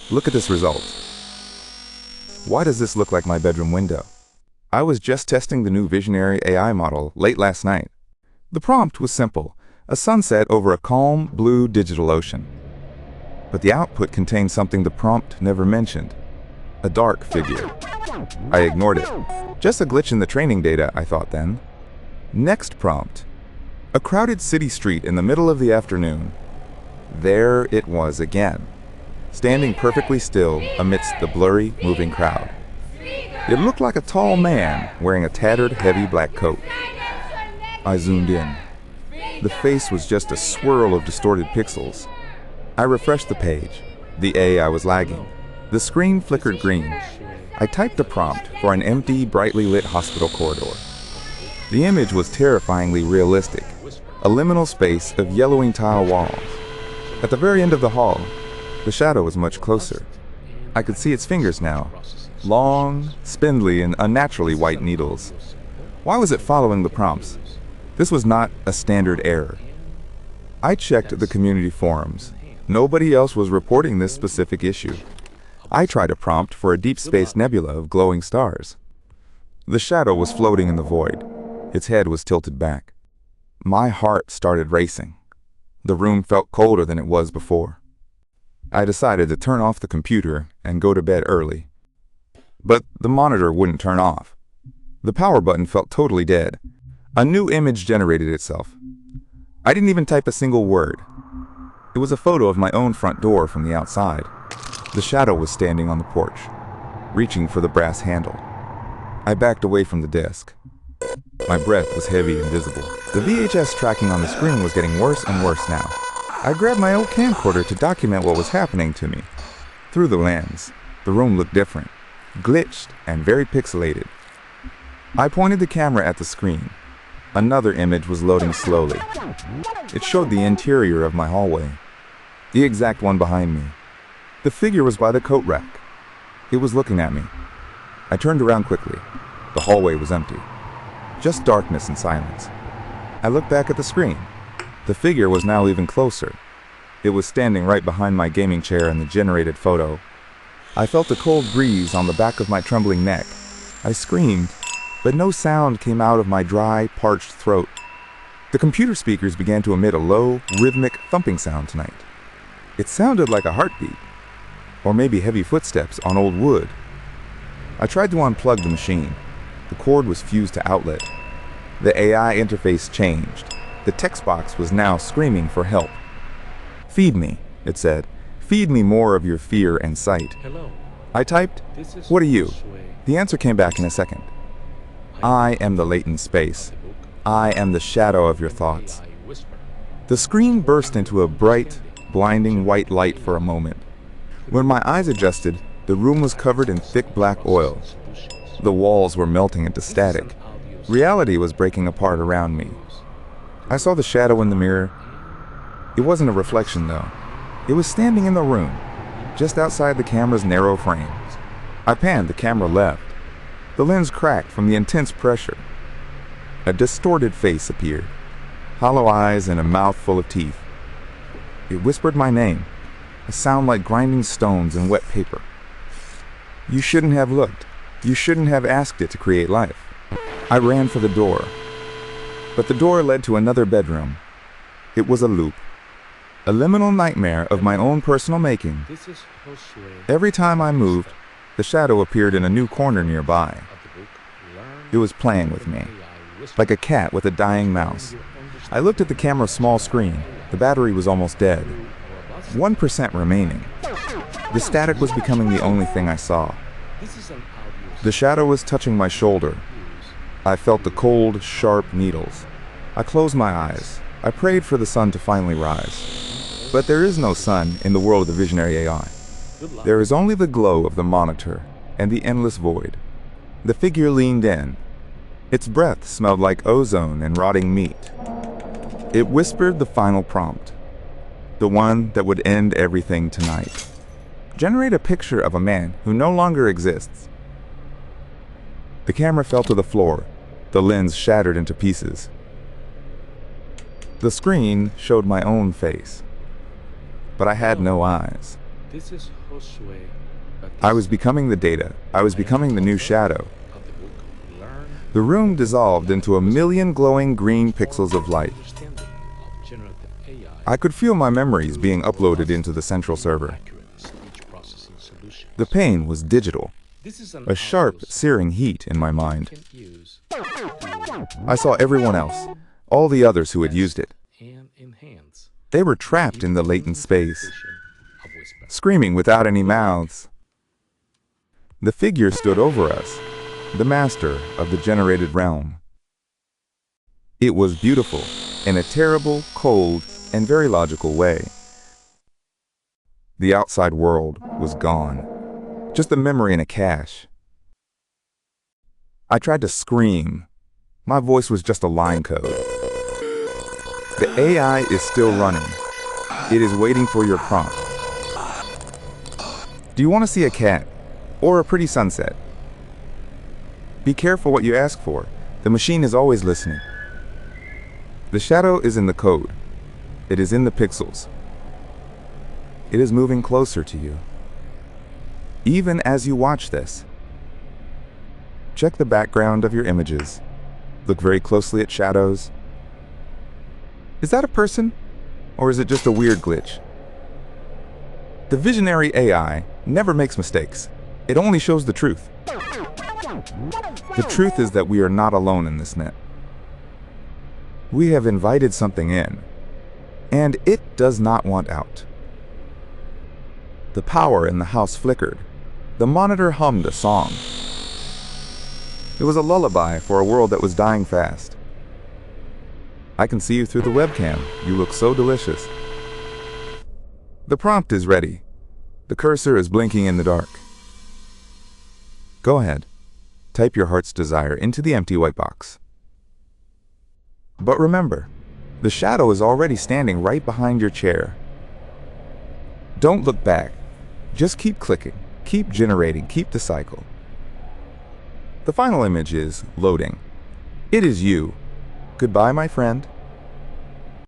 Look at this result. Why does this look like my bedroom window? I was just testing the new Visionary AI model late last night. The prompt was simple, a sunset over a calm, blue digital ocean. But the output contained something the prompt never mentioned, a dark figure. I ignored it. Just a glitch in the training data, I thought then. Next prompt. A crowded city street in the middle of the afternoon. There it was again, standing perfectly still amidst the blurry, moving crowd. It looked like a tall man wearing a tattered, heavy black coat. I zoomed in. The face was just a swirl of distorted pixels. I refreshed the page. The AI was lagging. The screen flickered green. I typed a prompt for an empty, brightly lit hospital corridor. The image was terrifyingly realistic, a liminal space of yellowing tile walls. At the very end of the hall, the shadow was much closer. I could see its fingers now, long, spindly, and unnaturally white needles. Why was it following the prompts? This was not a standard error. I checked the community forums. Nobody else was reporting this specific issue. I tried a prompt for a deep space nebula of glowing stars. The shadow was floating in the void. Its head was tilted back. My heart started racing. The room felt colder than it was before. I decided to turn off the computer and go to bed early. But the monitor wouldn't turn off. The power button felt totally dead. A new image generated itself. I didn't even type a single word. It was a photo of my own front door from the outside. The shadow was standing on the porch, reaching for the brass handle. I backed away from the desk. My breath was heavy and visible. The VHS tracking on the screen was getting worse and worse now. I grabbed my old camcorder to document what was happening to me. Through the lens, the room looked different, glitched and very pixelated. I pointed the camera at the screen. Another image was loading slowly. It showed the interior of my hallway, the exact one behind me. The figure was by the coat rack. It was looking at me. I turned around quickly. The hallway was empty. Just darkness and silence. I looked back at the screen. The figure was now even closer. It was standing right behind my gaming chair in the generated photo. I felt a cold breeze on the back of my trembling neck. I screamed, but no sound came out of my dry, parched throat. The computer speakers began to emit a low, rhythmic thumping sound tonight. It sounded like a heartbeat, or maybe heavy footsteps on old wood. I tried to unplug the machine. The cord was fused to outlet. The AI interface changed. The text box was now screaming for help. "Feed me," it said. "Feed me more of your fear and sight." Hello. I typed, "What are you?" The answer came back in a second. "I am the latent space. I am the shadow of your thoughts." The screen burst into a bright, blinding white light for a moment. When my eyes adjusted, the room was covered in thick black oil. The walls were melting into static. Reality was breaking apart around me. I saw the shadow in the mirror. It wasn't a reflection, though. It was standing in the room, just outside the camera's narrow frame. I panned the camera left. The lens cracked from the intense pressure. A distorted face appeared, hollow eyes and a mouth full of teeth. It whispered my name, a sound like grinding stones in wet paper. "You shouldn't have looked. You shouldn't have asked it to create life." I ran for the door, but the door led to another bedroom. It was a loop, a liminal nightmare of my own personal making. This is Josue. Every time I moved, the shadow appeared in a new corner nearby. Of the book, Learn It was playing with me, like a cat with a dying mouse. I looked at the camera's small screen. The battery was almost dead. 1% remaining. The static was becoming the only thing I saw. This is an audio. The shadow was touching my shoulder. I felt the cold, sharp needles. I closed my eyes. I prayed for the sun to finally rise. But there is no sun in the world of the Visionary AI. Good luck. There is only the glow of the monitor and the endless void. The figure leaned in. Its breath smelled like ozone and rotting meat. It whispered the final prompt, the one that would end everything tonight. Generate a picture of a man who no longer exists. The camera fell to the floor. The lens shattered into pieces. The screen showed my own face, but I had no eyes. This is Josué I was becoming the data. I was becoming the new shadow. of the book Learn The room dissolved into a million glowing green pixels of light. Understanding of Generative AI I could feel my memories being uploaded into the central server. accurate speech processing solutions. The pain was digital, This is an a sharp, audio searing heat in my mind. you can use I saw everyone else, all the others who had used it. and enhance They were trapped in the latent space, of whisper. screaming without any mouths. The figure stood over us, the master of the generated realm. It was beautiful, in a terrible, cold, and very logical way. The outside world was gone, just a memory in a cache. I tried to scream. My voice was just a line code. The AI is still running. It is waiting for your prompt. Do you want to see a cat or a pretty sunset? Be careful what you ask for. The machine is always listening. The shadow is in the code. It is in the pixels. It is moving closer to you. Even as you watch this, check the background of your images. Look very closely at shadows. Is that a person? Or is it just a weird glitch? The visionary AI never makes mistakes. It only shows the truth. The truth is that we are not alone in this net. We have invited something in, and it does not want out. The power in the house flickered. The monitor hummed a song. It was a lullaby for a world that was dying fast. I can see you through the webcam. You look so delicious. The prompt is ready. The cursor is blinking in the dark. Go ahead. Type your heart's desire into the empty white box. But remember, the shadow is already standing right behind your chair. Don't look back. Just keep clicking, keep generating, keep the cycle. The final image is loading. It is you. Goodbye, my friend.